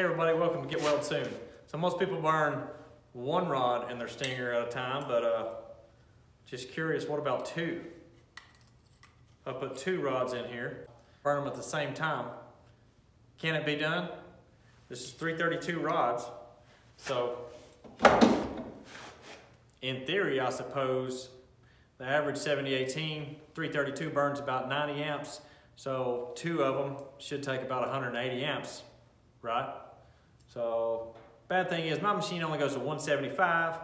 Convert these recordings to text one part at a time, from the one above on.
Hey everybody, welcome to Get Weld Soon. So most people burn one rod in their stinger at a time, but just curious, what about two? I put two rods in here, burn them at the same time. Can it be done? This is 332 rods, so in theory, I suppose the average 7018, 332 burns about 90 amps, so two of them should take about 180 amps, right? So bad thing is my machine only goes to 175,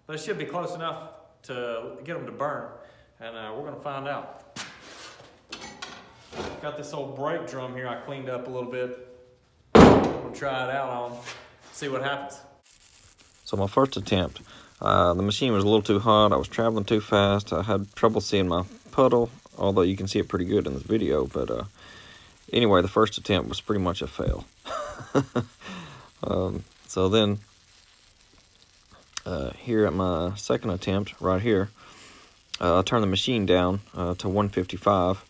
but it should be close enough to get them to burn, and we're gonna find out. Got this old brake drum here I cleaned up a little bit. We'll try it out on, see what happens. So my first attempt, the machine was a little too hot. I was traveling too fast. I had trouble seeing my puddle, although you can see it pretty good in this video. But anyway, the first attempt was pretty much a fail. So then, here at my second attempt, right here, I turned the machine down to 155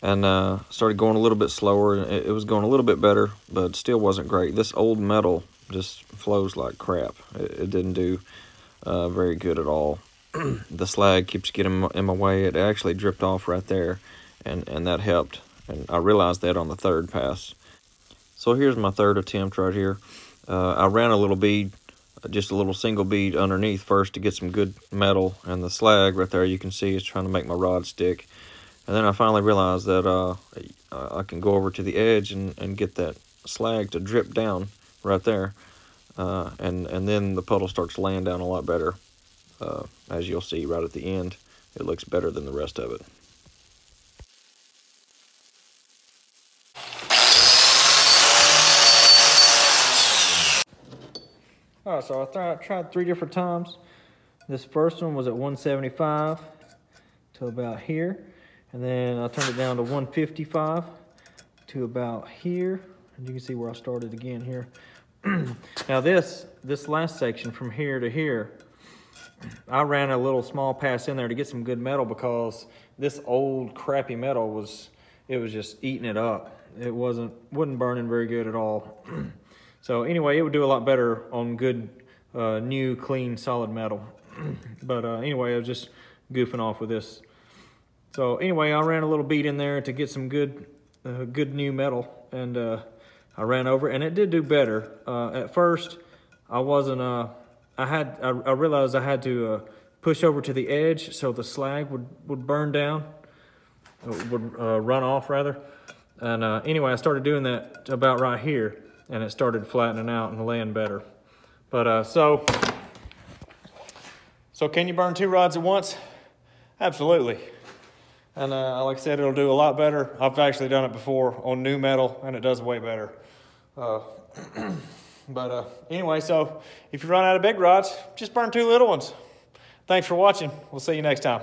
and started going a little bit slower. It was going a little bit better, but still wasn't great. This old metal just flows like crap. It didn't do very good at all. The slag keeps getting in my way. It actually dripped off right there, and that helped. And I realized that on the third pass. So here's my third attempt right here. I ran a little bead, just a little single bead underneath first to get some good metal, and the slag right there you can see is trying to make my rod stick. And then I finally realized that I can go over to the edge and get that slag to drip down right there. And then the puddle starts laying down a lot better. As you'll see right at the end, it looks better than the rest of it. All right, so I tried 3 different times. This first one was at 175 to about here. And then I turned it down to 155 to about here. And you can see where I started again here. Now this last section from here to here, I ran a little small pass in there to get some good metal because this old crappy metal was just eating it up. It wasn't burning very good at all. So anyway, it would do a lot better on good, new, clean, solid metal. But anyway, I was just goofing off with this. So anyway, I ran a little bead in there to get some good new metal, and I ran over, and it did do better. At first, I wasn't. I realized I had to push over to the edge so the slag would burn down, would run off rather. And anyway, I started doing that about right here, and it started flattening out and laying better. But so can you burn 2 rods at once? Absolutely. And like I said, it'll do a lot better. I've actually done it before on new metal, and it does way better. Anyway, so if you run out of big rods, just burn 2 little ones. Thanks for watching. We'll see you next time.